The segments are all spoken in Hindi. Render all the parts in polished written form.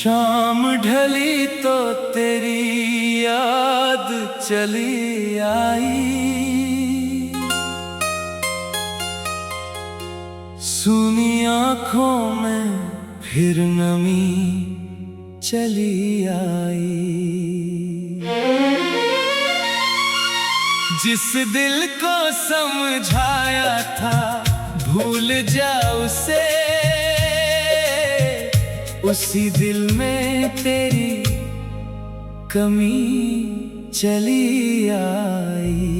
शाम ढली तो तेरी याद चली आई, सूनी आँखों में फिर नमी चली आई। जिस दिल को समझाया था भूल जा उसे, उसी दिल में तेरी कमी चली आई।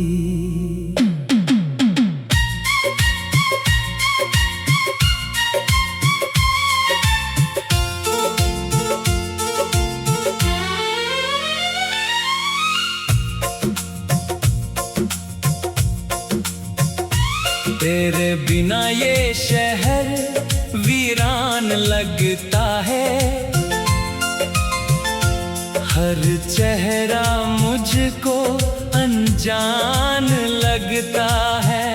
तेरे बिना ये शहर वीरान लगता है, हर चेहरा मुझको अनजान लगता है।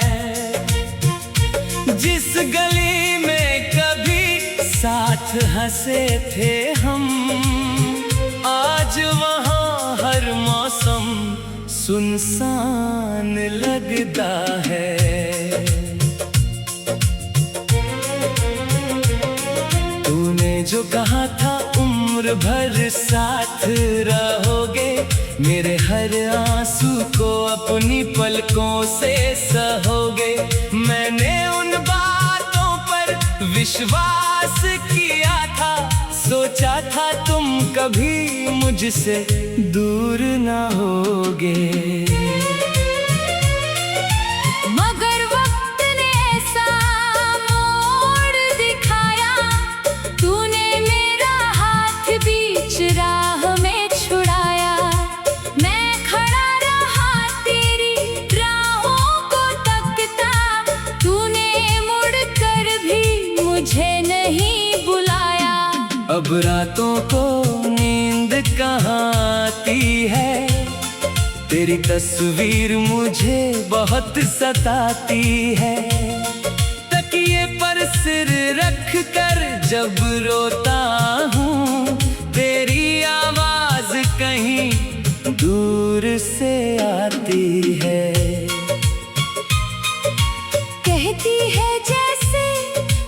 जिस गली में कभी साथ हंसे थे हम, आज वहाँ हर मौसम सुनसान लगता है। जो कहा था उम्र भर साथ रहोगे, मेरे हर आंसू को अपनी पलकों से सहोगे। मैंने उन बातों पर विश्वास किया था, सोचा था तुम कभी मुझसे दूर ना होगे। राह में छुड़ाया, मैं खड़ा रहा तेरी राहों को तकता, तूने मुड़कर भी मुझे नहीं बुलाया। अब रातों को नींद कहाँ आती है, तेरी तस्वीर मुझे बहुत सताती है। तकिए पर सिर रख कर जब रोता हूँ, तेरी आवाज कहीं दूर से आती है। कहती है जैसे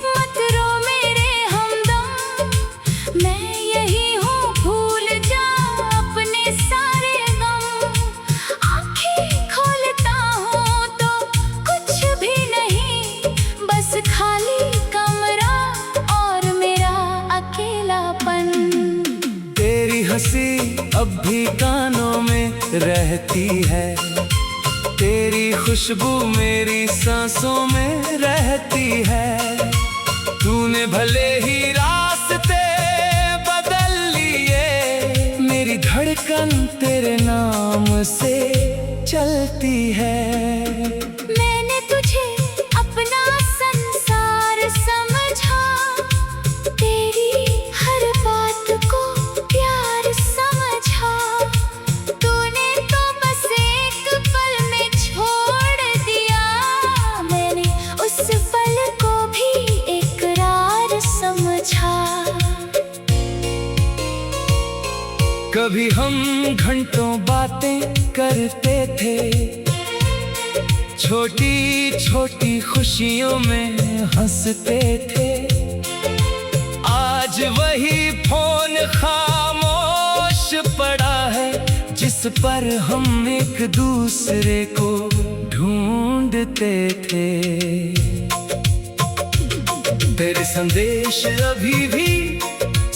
मत रो मेरे हमदम, मैं यही हूँ भूल जा अपने सारे गम। आँखें खोलता हूँ तो कुछ भी नहीं, बस खाली कमरा और मेरा अकेलापन। हंसी अब भी कानों में रहती है, तेरी खुशबू मेरी सांसों में रहती है। तूने भले ही रास्ते बदल लिए, मेरी धड़कन तेरे नाम से चलती है। मैंने तुझे अपना संसार समझा, तेरी हर बात को कभी हम घंटों बातें करते थे, छोटी छोटी खुशियों में हंसते थे। आज वही फोन खामोश पड़ा है, जिस पर हम एक दूसरे को ढूंढते थे। तेरे संदेश अभी भी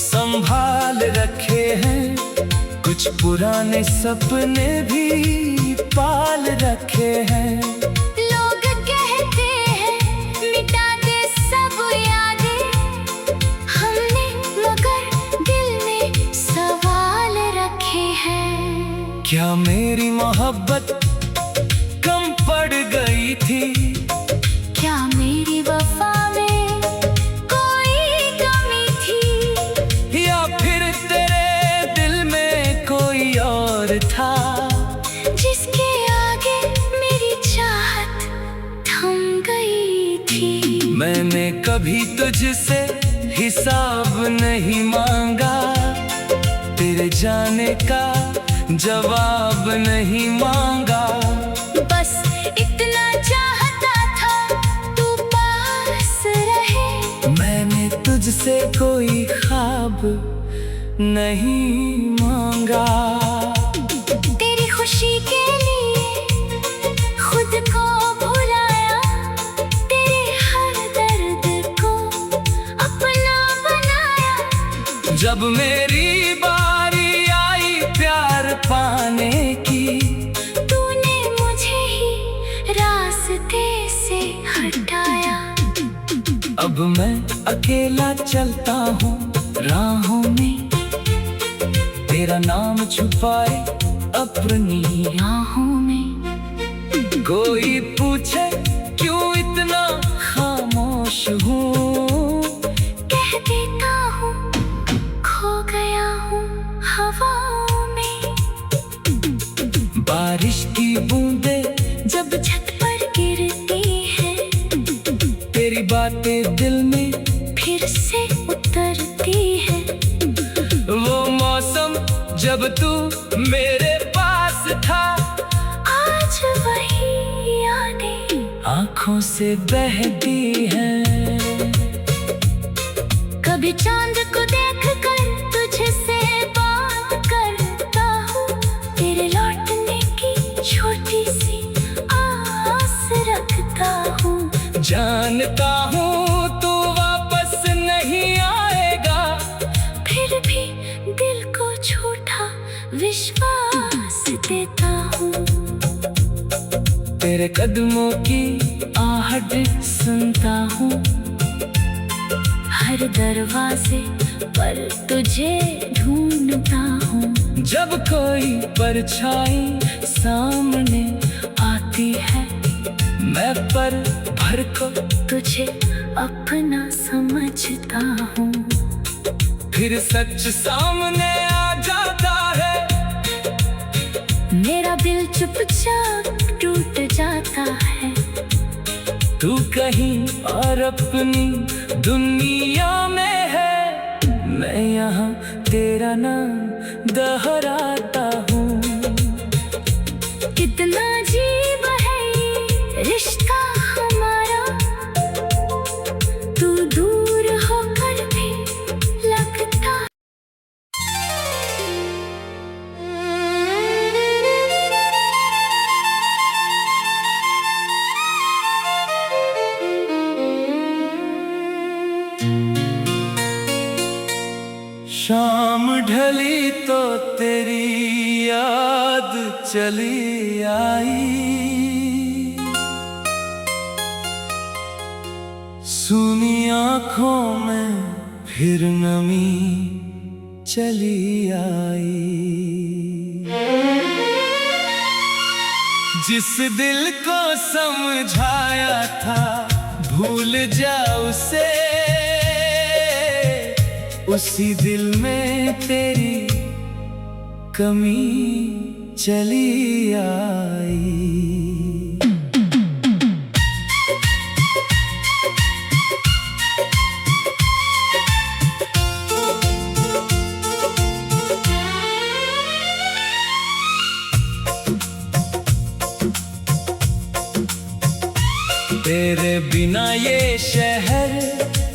संभाल रखे हैं, कुछ पुराने सपने भी पाल रखे हैं। लोग कहते हैं मिटा दे सब यादें, हमने मगर दिल में सवाल रखे हैं। क्या मेरी मोहब्बत कम पड़ गई थी, क्या मेरी वफा में कोई कमी थी, या फिर तेरे दिल में कोई और था जिसके आगे मेरी चाहत थम गई थी। मैंने कभी तुझसे हिसाब नहीं मांगा, तेरे जाने का जवाब नहीं मांगा। बस इतना चाहता था तू पास रहे। मैंने तुझसे कोई ख्वाब नहीं मांगा। तेरी खुशी के लिए खुद को भुलाया, तेरे हर दर्द को अपना बनाया। जब मेरी बारी आई प्यार पाने की, तूने मुझे ही रास्ते से हटाया। अब मैं अकेला चलता हूँ राहों में, तेरा नाम छुपाए अपनी आहों में। कोई पूछे क्यों इतना खामोश हूँ, कह देता हूँ खो गया हूँ हवाओं में। बारिश की बूंदें जब छत पर गिरती है, तेरी बातें दिल में फिर से उतरती है। वो मौसम जब तू मेरे पास था, आज वही यादें आँखों से बहती हैं। कभी चांद को देखकर तुझसे बात करता हूँ, तेरे लौटने की छोटी सी आस रखता हूँ। जानता हूँ तू वापस नहीं आएगा, फिर भी दिल को झूठा विश्वास देता हूँ। तेरे कदमों की आहट सुनता हूँ, हर दरवाजे पर तुझे ढूंढता हूँ। जब कोई परछाई सामने आती है, मैं पर भर को तुझे अपना समझता हूँ। फिर सच सामने आ जाता है, मेरा दिल चुपचाप टूट जाता है। तू कहीं और अपनी दुनिया में है, मैं यहाँ तेरा नाम दोहराता हूँ। कितना अजीब है ये रिश्ता हमारा, तू दूर होकर भी लगता। शाम ढली तो तेरी याद चली आई, सूनी आँखों में फिर नमी चली आई। जिस दिल को समझाया था भूल जा उसे, उसी दिल में तेरी कमी चली आई। तेरे बिना ये शहर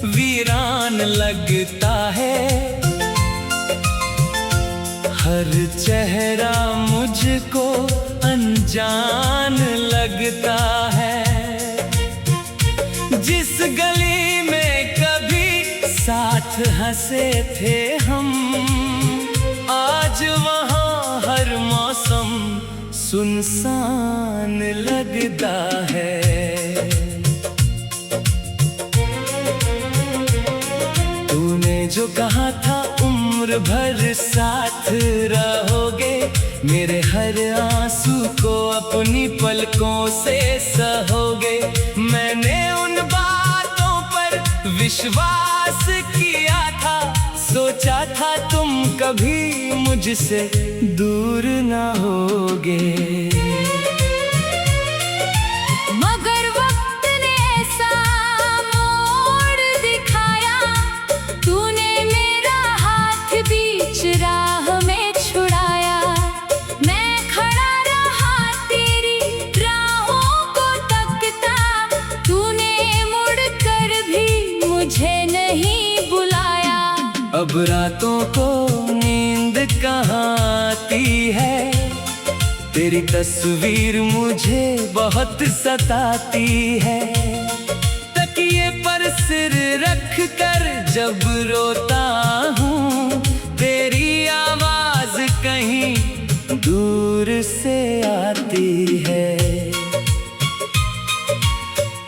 वीरान लगता है, हर चेहरा मुझको अनजान लगता है। जिस गली में कभी साथ हंसे थे हम, आज वहाँ हर मौसम सुनसान लगता है। जो कहा था उम्र भर साथ रहोगे, मेरे हर आंसू को अपनी पलकों से सहोगे। मैंने उन बातों पर विश्वास किया था, सोचा था तुम कभी मुझसे दूर ना होगे। मगर वक्त ने ऐसा मोड़ दिखाया, तूने मेरा हाथ बीच राह में अब रातों को नींद कहाँ आती है, तेरी तस्वीर मुझे बहुत सताती है। तकिए पर सिर रख कर जब रोता हूँ, तेरी आवाज कहीं दूर से आती है।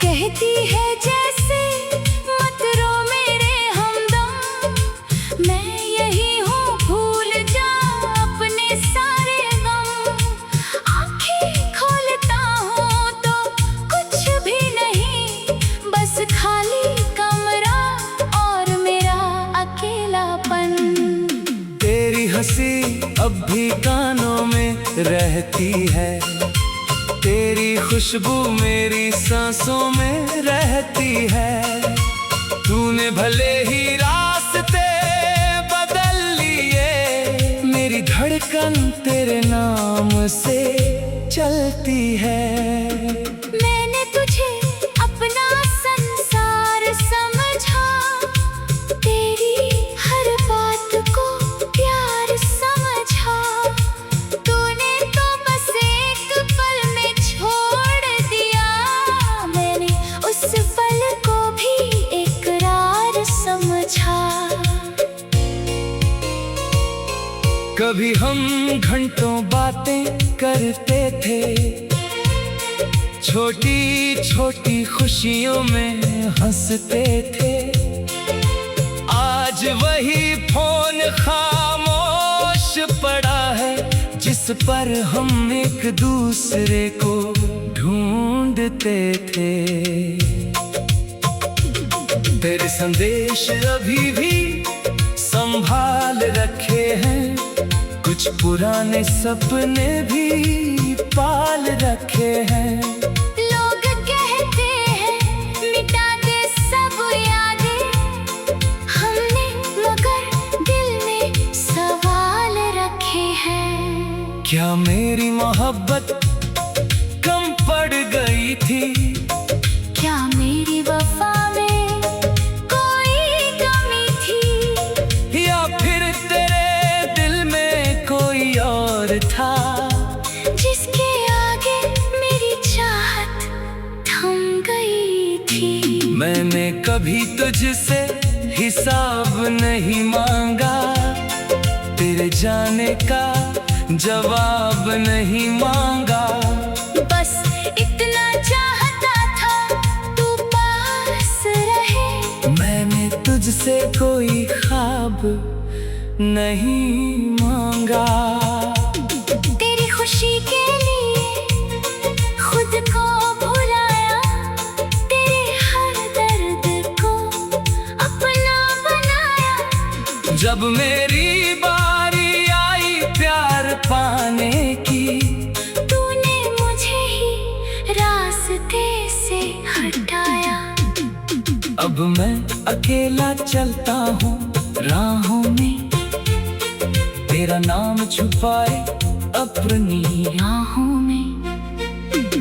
कहती है जैसे मत रो मेरे हमदम, मैं यही हूँ भूल जा अपने सारे गम। आँखें खोलता हूँ तो कुछ भी नहीं, बस खाली कमरा और मेरा अकेलापन। तेरी हंसी अब भी कानों में रहती है, तेरी खुशबू मेरी सांसों में रहती है। तूने भले ही रास्ते बदल लिए, मेरी धड़कन तेरे नाम से चलती है। मैंने तुझे अपना संसार समझा, तेरी हर बात को प्यार समझा। तूने तो बस एक पल में छोड़ दिया, मैंने उस पल को भी इकरार समझा। कभी हम घंटों बातें करते थे, छोटी छोटी खुशियों में हंसते थे। आज वही फोन खामोश पड़ा है, जिस पर हम एक दूसरे को ढूंढते थे। तेरे संदेश अभी भी संभाल रखे हैं, कुछ पुराने सपने भी पाल रखे हैं। लोग कहते हैं मिटा दे सब यादें, हमने मगर दिल में सवाल रखे हैं। क्या मेरी मोहब्बत कम पड़ गई थी, क्या मेरी वफा में कोई कमी थी, या फिर तेरे दिल में कोई और था, जिसके आगे मेरी चाहत थम गई थी। मैंने कभी तुझसे हिसाब नहीं मांगा, तेरे जाने का जवाब नहीं मांगा। बस इतना चाहता था तू पास रहे, मैंने तुझसे कोई ख्वाब नहीं मांगा। तेरी खुशी के लिए खुद को भुलाया, तेरे हर दर्द को अपना बनाया। जब मेरी बारी आई प्यार पाने की, तूने मुझे ही रास्ते से हटाया। अब मैं अकेला चलता हूँ राहों में, तेरा नाम छुपाए अपनी आहों में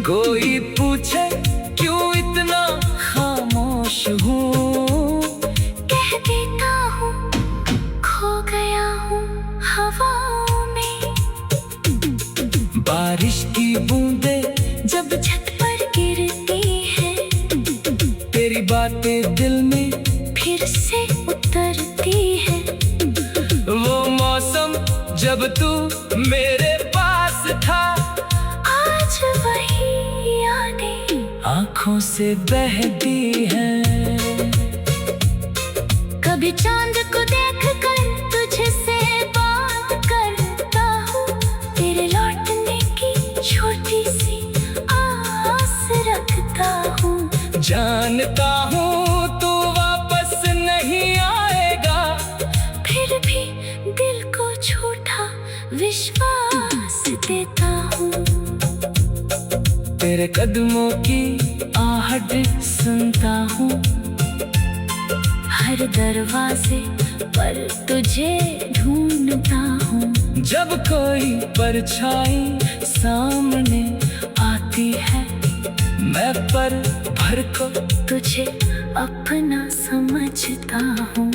कोई पूछे क्यों इतना खामोश हूँ, कह देता हूँ खो गया हूँ हवाओं में। बारिश की बूंदें जब छत पर गिरती है, तेरी बातें दिल में फिर से उतरती है। वो मौसम जब तू मेरे पास था, आज वही यादें आँखों से बहती हैं। कभी चांद को देख कर तुझसे बात करता हूँ, तेरे लौटने की छोटी सी आस रखता हूँ। जानता हूँ तू वापस नहीं आएगा, फिर भी दिल को झूठा विश्वास देता हूँ। तेरे कदमों की आहट सुनता हूँ, हर दरवाजे पर तुझे ढूंढता हूँ। जब कोई परछाई सामने आती है, मैं पर भर को तुझे अपना समझता हूँ।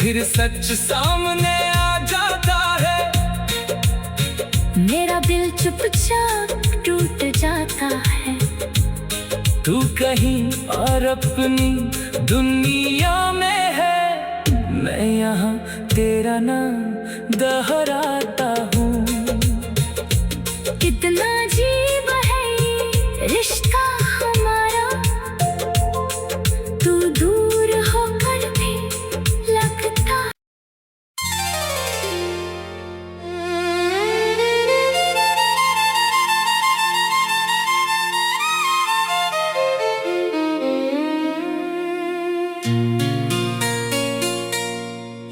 फिर सच सामने आ जाता है। मेरा दिल चुपचाप टूट जाता है। तू कहीं और अपनी दुनिया में है, मैं यहाँ तेरा नाम दोहराता हूँ। कितना अजीब है ये रिश्ता हमारा, तू दूर होकर भी लगता।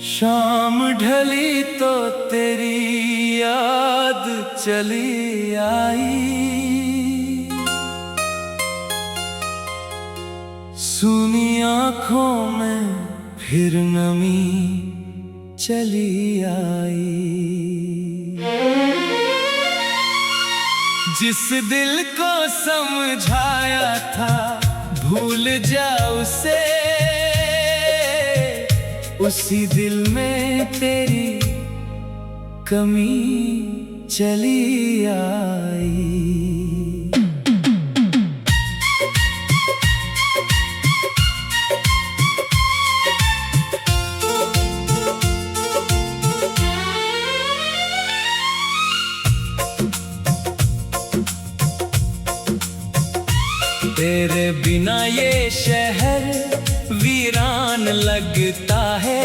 शाम ढली तो तेरी याद चली आई, सूनी आँखों में फिर नमी चली आई। जिस दिल को समझाया था भूल जा उसे, उसी दिल में तेरी कमी चली आई। तेरे बिना ये शहर वीरान लगता है,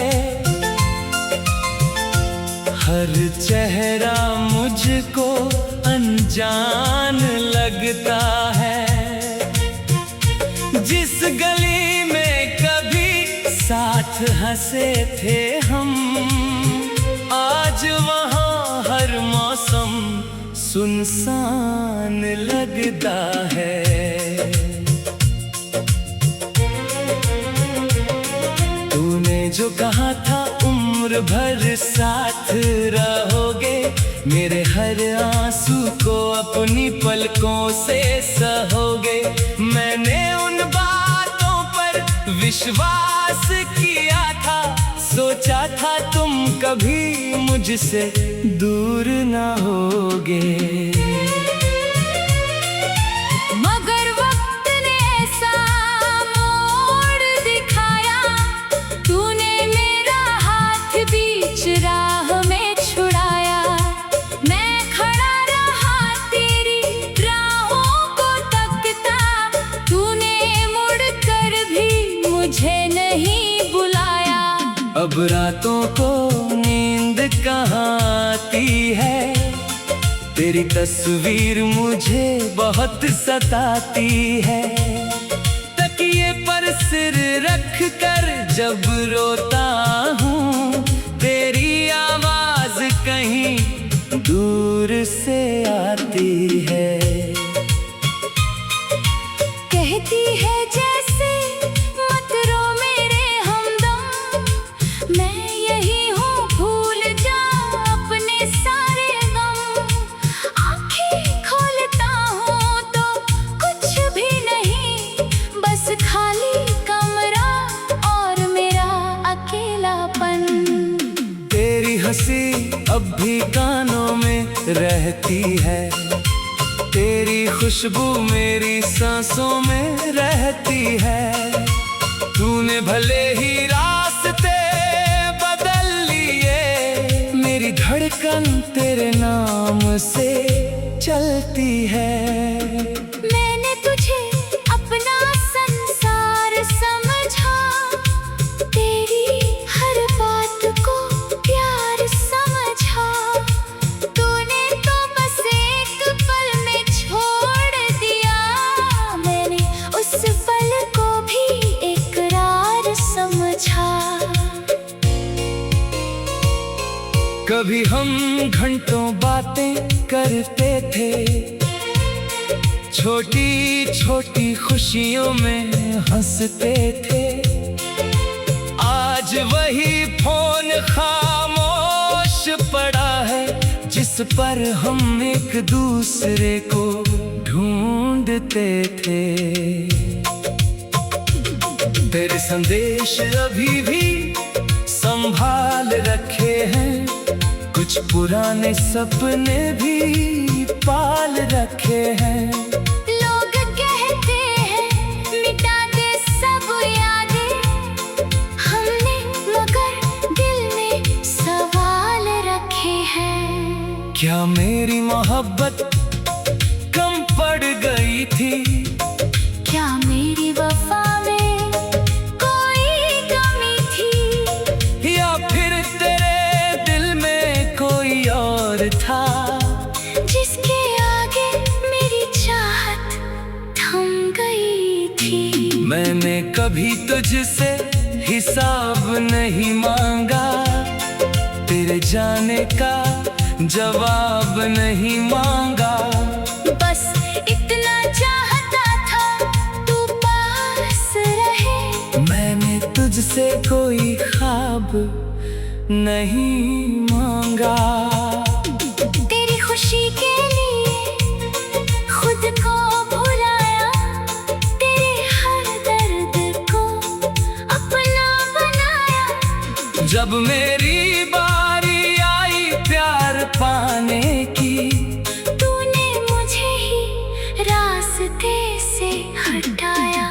हर चेहरा मुझको अनजान लगता है। जिस गली में कभी साथ हंसे थे हम, आज वहाँ हर मौसम सुनसान लगता है। जो कहा था उम्र भर साथ रहोगे, मेरे हर आंसू को अपनी पलकों से सहोगे। मैंने उन बातों पर विश्वास किया था, सोचा था तुम कभी मुझसे दूर ना होगे। अब रातों को नींद कहाँ आती है, तेरी तस्वीर मुझे बहुत सताती है। तकिए पर सिर रख कर जब रोता हूँ, तेरी आवाज कहीं दूर से आती है। कहती है जैसे मत रो मेरे हमदम, मैं यही हूँ भूल जा अपने सारे गम। आँखें खोलता हूँ तो कुछ भी नहीं, बस खाली कमरा और मेरा अकेलापन। तेरी हंसी अब भी कानों में रहती है, तेरी खुशबू मेरी सांसों में रहती है। तूने भले ही रास्ते बदल लिए, मेरी धड़कन तेरे नाम से चलती है। मैंने तुझे अपना संसार समझा, तेरी हर बात को प्यार समझा। तूने तो बस एक पल में छोड़ दिया, मैंने उस पल को भी इकरार समझा। कभी हम घंटों बातें करते थे, छोटी छोटी खुशियों में हंसते थे। आज वही फोन खामोश पड़ा है, जिस पर हम एक दूसरे को ढूंढते थे। तेरे संदेश अभी भी संभाल रखे हैं, कुछ पुराने सपने भी पाल रखे हैं। लोग कहते हैं मिटा दे सब यादें, हमने मगर दिल में सवाल रखे हैं। क्या मेरी मोहब्बत कम पड़ गई थी? क्या मेरी वफा में कोई कमी थी? या फिर तेरे दिल में कोई और था, जिसके आगे मेरी चाहत थम गई थी? मैंने कभी तुझसे हिसाब नहीं मांगा, तेरे जाने का जवाब नहीं मांगा। बस इतना चाहता था तू पास रहे, मैंने तुझसे कोई ख्वाब नहीं मांगा। तेरी खुशी के लिए खुद को भुलाया, तेरे हर दर्द को अपना बनाया। जब मेरी बारी आई प्यार पाने की, तूने मुझे ही रास्ते से हटाया।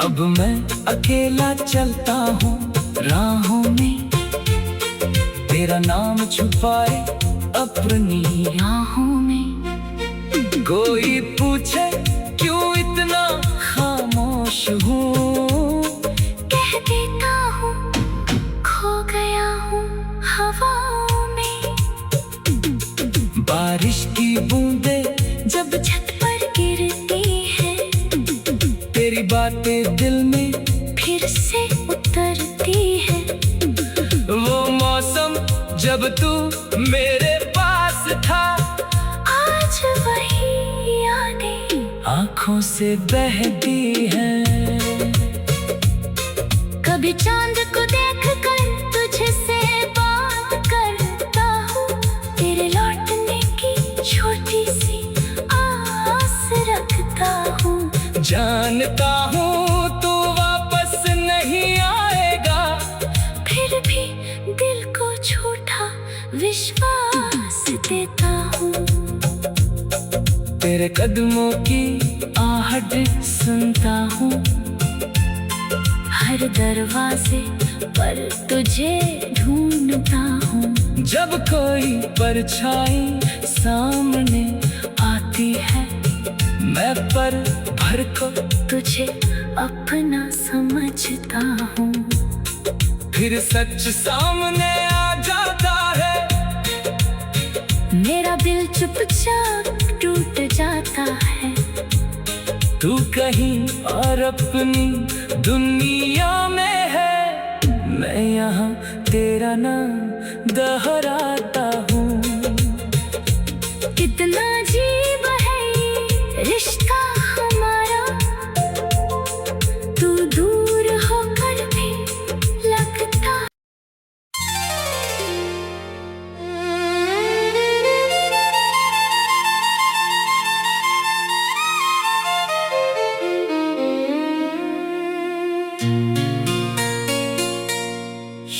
अब मैं अकेला चलता हूँ राहों में, तेरा नाम छुपाए अपनी राहों में कोई पूछे क्यों इतना खामोश हूँ, कह देता हूँ खो गया हूँ हवाओं में। बारिश की बूंदें जब छत पर गिरती है, तेरी बातें दिल में फिर से उतरती है। वो मौसम जब तू मेरे पास था, आज वही यादें आँखों से बहती हैं। कभी चांद को देख कर तुझसे बात करता हूँ, तेरे लौटने की छोटी सी आस रखता हूँ। जानता हूँ तू वापस नहीं आएगा, फिर भी दिल को झूठा विश्वास देता हूँ। तेरे कदमों की आहट सुनता हूँ, हर दरवाजे पर तुझे ढूंढता हूँ। जब कोई परछाई सामने आती है, मैं पर भर को तुझे अपना समझता हूँ। फिर सच सामने आ जाता है, मेरा दिल चुपचाप टूट जाता है। तू कहीं और अपनी दुनिया में है, मैं यहाँ तेरा नाम दोहराता हूँ। कितना अजीब है ये रिश्ता हमारा, तू दूर होकर भी लगता।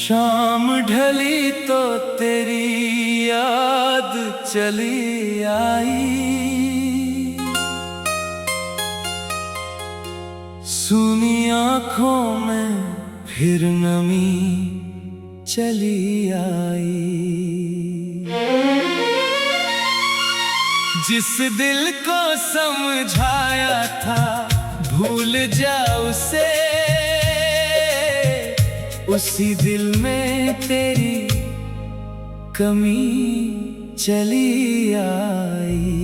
शाम ढली तो तेरी याद चली आई, सूनी आँखों में फिर नमी चली आई। जिस दिल को समझाया था भूल जा उसे, उसी दिल में तेरी कमी चली आई।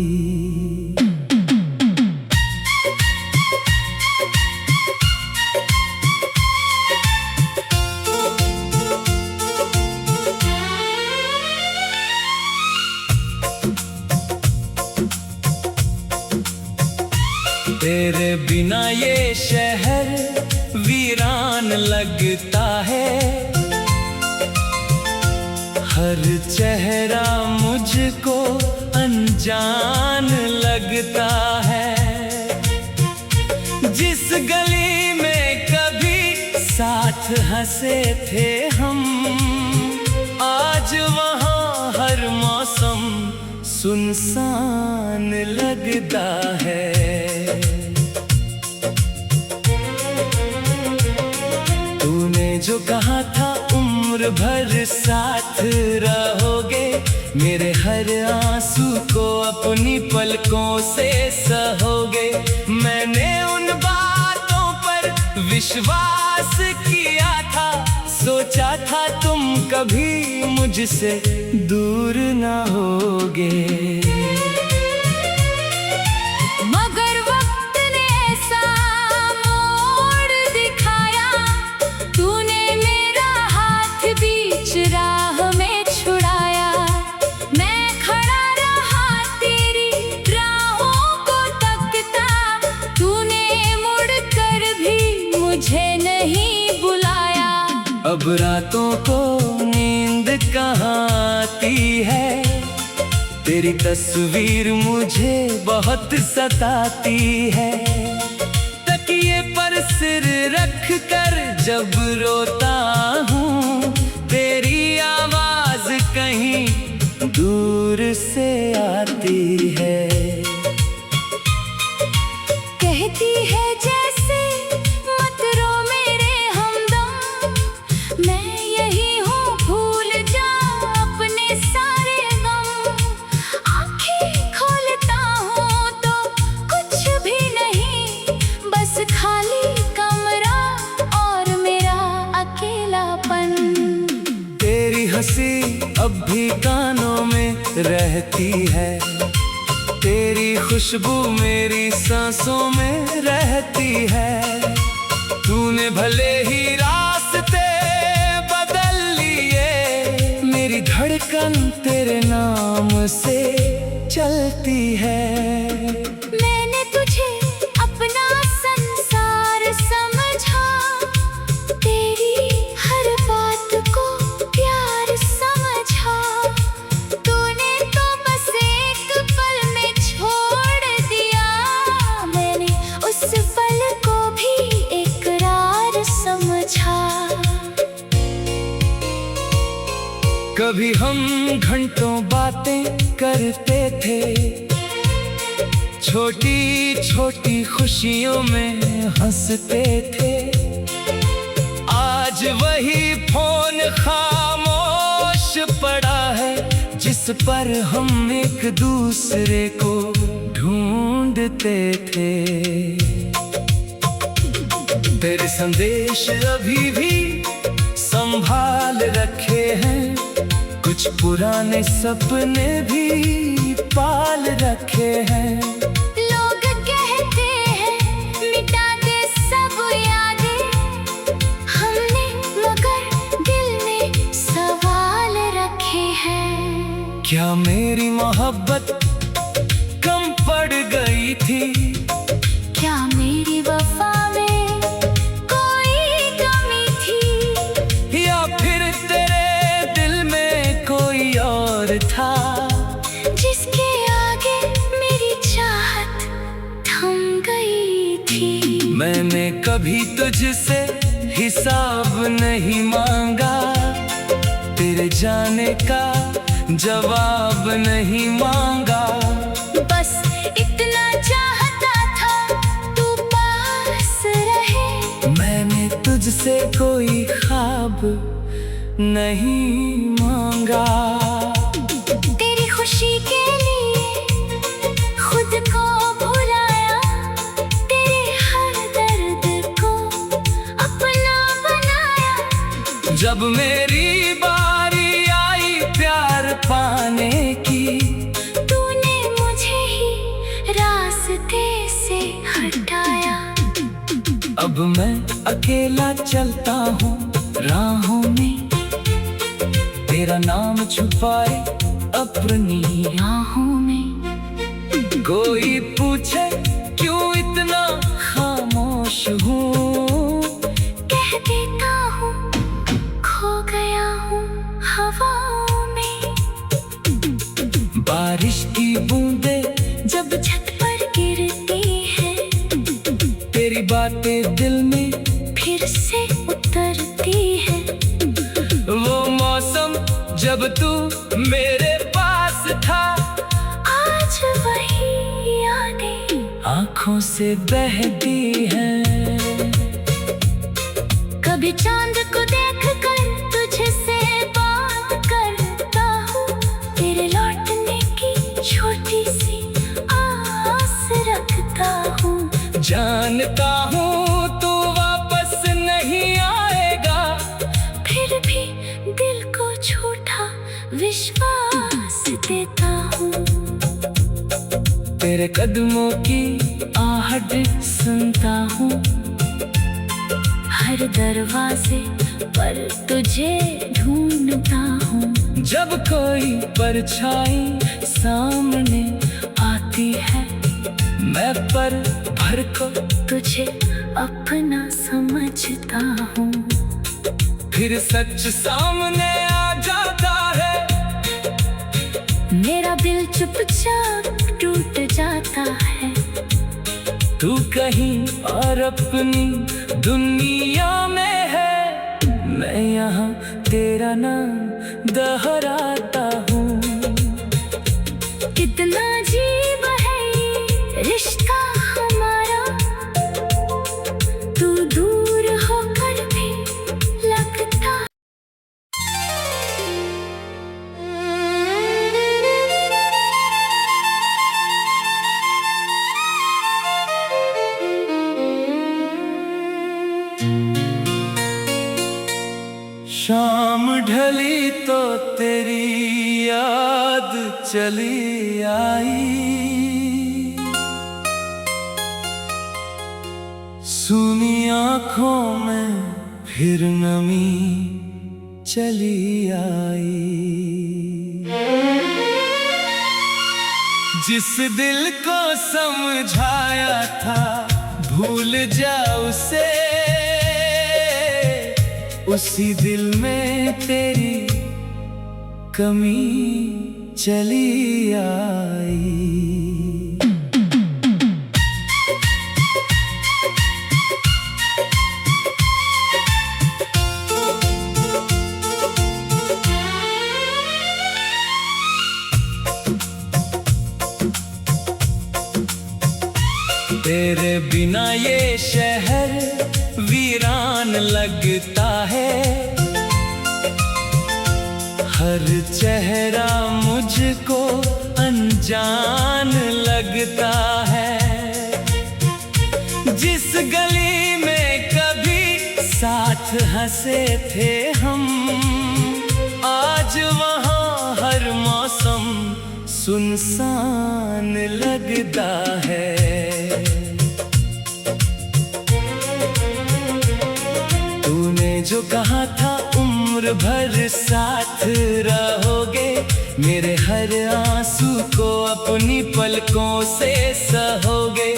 तेरे बिना ये शहर वीरान लगता है, हर चेहरा मुझको अनजान लगता है। जिस गली में कभी साथ हंसे थे हम, सुनसान लगता है। तूने जो कहा था उम्र भर साथ रहोगे, मेरे हर आंसू को अपनी पलकों से सहोगे। मैंने उन बातों पर विश्वास किया था, सोचा था तुम कभी मुझसे दूर ना होगे। मगर वक्त ने ऐसा मोड़ दिखाया, तूने मेरा हाथ बीच राह में छुड़ाया। मैं खड़ा रहा तेरी राहों को तकता, तूने मुड़ कर भी मुझे नहीं बुलाया। अब रातों को नींद कहाँ आती है, तेरी तस्वीर मुझे बहुत सताती है। तकिए पर सिर रख कर जब रोता हूँ, तेरी आवाज कहीं दूर से आती है। कहती है जैसे मत रो मेरे हमदम, मैं यही हूँ भूल जा अपने सारे गम। आँखें खोलता हूँ तो कुछ भी नहीं, बस खाली कमरा और मेरा अकेलापन। तेरी हंसी अब भी कानों में रहती है, तेरी खुशबू मेरी सांसों में रहती है। तूने भले ही रास्ते बदल लिए, मेरी धड़कन तेरे नाम से चलती है। मैंने तुझे अपना संसार समझा, तेरी हर बात को प्यार समझा। तूने तो बस एक पल में छोड़ दिया, मैंने उस पल को भी इकरार समझा। कभी हम घंटों बातें करते थे, छोटी छोटी खुशियों में हंसते थे। आज वही फोन खामोश पड़ा है, जिस पर हम एक दूसरे को ढूंढते थे। तेरे संदेश अभी भी संभाल रखे हैं, कुछ पुराने सपने भी पाल रखे हैं। लोग कहते हैं मिटा दे सब यादें, हमने मगर दिल में सवाल रखे हैं। क्या मेरी मोहब्बत कम पड़ गई थी, क्या मेरी वफा में कोई कमी थी, या फिर तेरे दिल में कोई और था, जिसके आगे मेरी चाहत थम गई थी। मैंने कभी तुझसे हिसाब नहीं मांगा, तेरे जाने का जवाब नहीं मांगा। बस इतना चाहता था तू पास रहे, मैंने तुझसे कोई ख्वाब नहीं मांगा। तेरी खुशी के लिए खुद को भुलाया, तेरे हर दर्द को अपना बनाया। जब मेरी बारी आई प्यार पाने की, तूने मुझे ही रास्ते से हटाया। अब मैं अकेला चलता हूँ राहों में, तेरा नाम छुपाए अपनी आहों में कोई पूछे क्यों इतना खामोश हूँ, कह देता हूँ खो गया हूँ हवाओं में। बारिश की बूंदें जब छत पर गिरती है, तेरी बातें दिल में फिर से उतरती है। वो मौसम जब तू मेरे पास था, आँखों से बहती है। कभी चांद को देख कर तुझसे बात करता हूँ, तेरे लौटने की छोटी सी आस रखता हूँ। जानता हूँ तू वापस नहीं आएगा, फिर भी दिल को झूठा विश्वास देता हूँ। तेरे कदमों की आहट सुनता हूँ, हर दरवाजे पर तुझे ढूंढता हूँ। जब कोई परछाई सामने आती है, मैं पर भर को तुझे अपना समझता हूँ। फिर सच सामने आ जाता है, मेरा दिल चुपचाप टूट जाता है। तू कहीं और अपनी दुनिया में है, मैं यहाँ तेरा नाम दोहराता हूँ। कितना अजीब है ये रिश्ता हमारा, तू दूर होकर भी लगता। शाम ढली तो तेरी याद चली आई, सूनी आँखों में फिर नमी चली आई। जिस दिल को समझाया था भूल जा उसे, उसी दिल में तेरी कमी चली आई। तेरे बिना ये शहर वीरान लगता है, हर चेहरा मुझको अनजान लगता है। जिस गली में कभी साथ हंसे थे हम, आज वहाँ हर मौसम सुनसान लगता है। जो कहा था उम्र भर साथ रहोगे, मेरे हर आंसू को अपनी पलकों से सहोगे।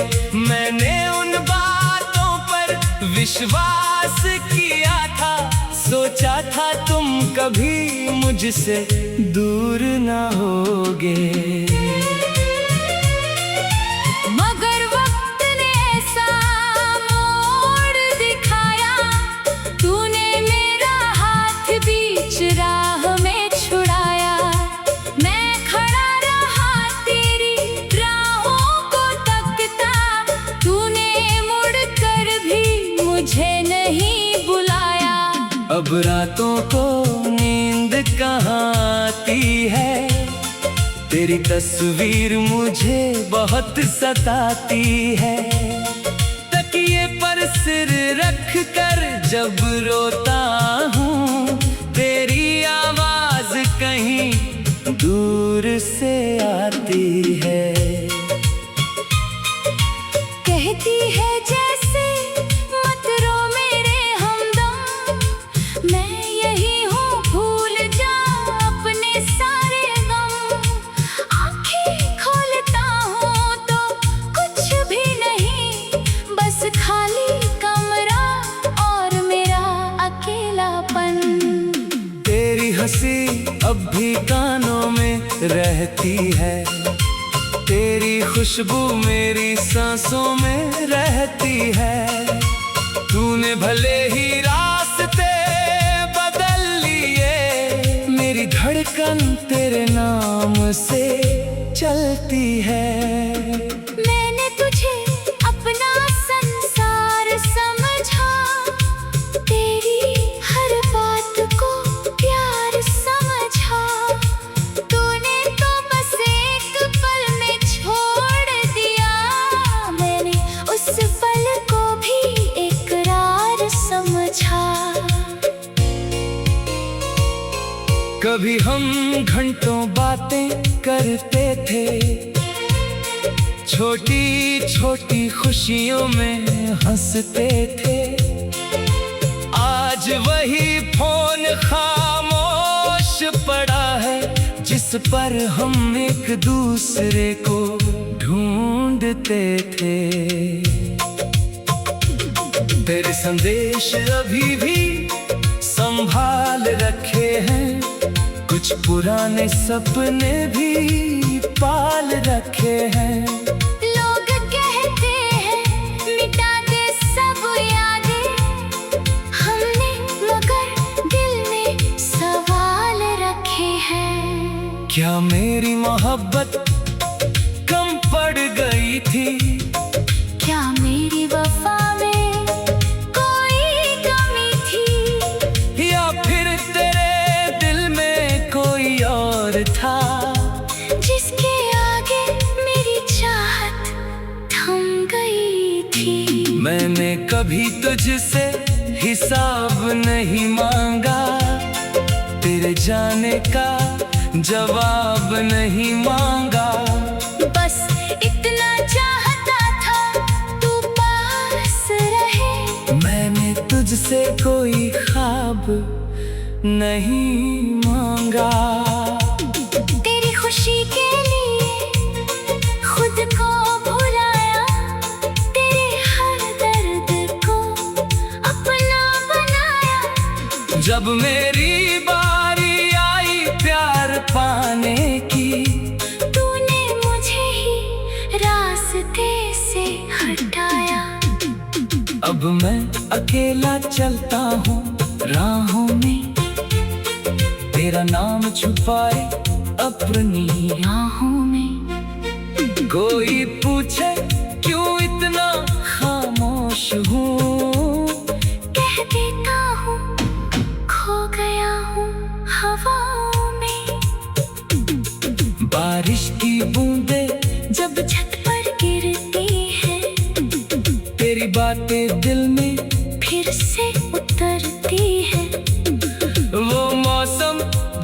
मैंने उन बातों पर विश्वास किया था, सोचा था तुम कभी मुझसे दूर न होगे। राह में छुड़ाया, मैं खड़ा रहा तेरी राहों को तकता, तूने मुड़कर भी मुझे नहीं बुलाया। अब रातों को नींद कहाँ आती है, तेरी तस्वीर मुझे बहुत सताती है। तकिए पर सिर रख कर जब रोता हूँ, तेरी आवाज कहीं दूर से आती है। कहती है जैसे मत रो मेरे हमदम, मैं यही हूँ भूल जा अपने सारे गम। आँखें खोलता हूँ तो कुछ भी नहीं, बस खाली कमरा और मेरा अकेलापन। तेरी हंसी अब भी कानों में रहती है, तेरी खुशबू मेरी सांसों में रहती है। तूने भले ही रास्ते बदल लिए, मेरी धड़कन तेरे नाम से चलती है। मैंने तुझे घंटों बातें करते थे, छोटी छोटी खुशियों में हंसते थे। आज वही फोन खामोश पड़ा है, जिस पर हम एक दूसरे को ढूंढते थे। तेरे संदेश अभी भी संभाल रखे हैं, कुछ पुराने सपने भी पाल रखे हैं। लोग कहते हैं मिटा दे सब यादें, हमने मगर दिल में सवाल रखे हैं। क्या मेरी मोहब्बत कम पड़ गई थी? क्या मेरी वफा में कोई कमी थी? या फिर तेरे दिल में कोई और था, जिसके आगे मेरी चाहत थम गई थी? मैंने कभी तुझसे हिसाब नहीं मांगा, तेरे जाने का जवाब नहीं मांगा। बस इतना चाहता था तू पास रहे, मैंने तुझसे कोई ख्वाब नहीं मांगा। तेरी खुशी के लिए खुद को भुलाया, तेरे हर दर्द को अपना बनाया। जब मेरी बारी आई प्यार पाने की, तूने मुझे ही रास्ते से हटाया। अब मैं अकेला चलता हूँ राहों में, तेरा नाम छुपाए अपनी आहों में कोई पूछे क्यों इतना खामोश हूँ, कह देता हूँ खो गया हूँ हवाओं में। बारिश की बूंदें जब छत पर गिरती है, तेरी बातें दिल में फिर से उतरती है। वो मौसम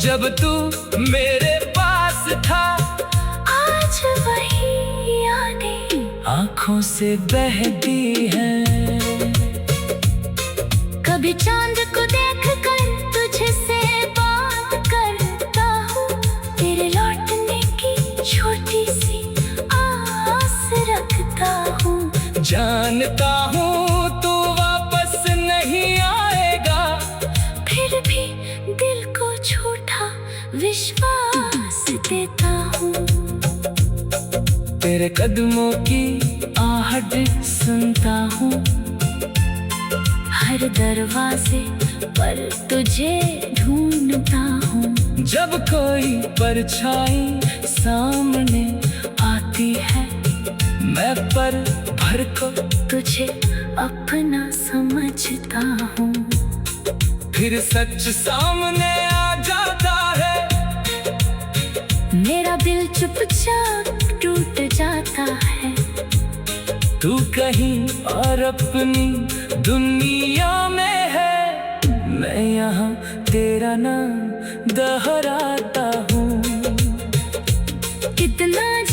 जब तू मेरे पास था, आज वही यादें आंखों से बहती हैं। कभी चांद को देख कर तुझसे बात करता हूँ, तेरे लौटने की छोटी सी आस रखता हूँ। जानता हूँ तू वापस नहीं आएगा, फिर भी दिल को झूठा विश्वास देता हूँ। तेरे कदमों की आहट सुनता हूँ, हर दरवाजे पर तुझे ढूंढता हूँ। जब कोई परछाई सामने आती है, मैं पर भर को तुझे अपना समझता हूँ। फिर सच सामने आ जाता है, मेरा दिल चुपचाप टूट जाता है। तू कहीं और अपनी दुनिया में है, मैं यहाँ तेरा नाम दोहराता हूँ। कितना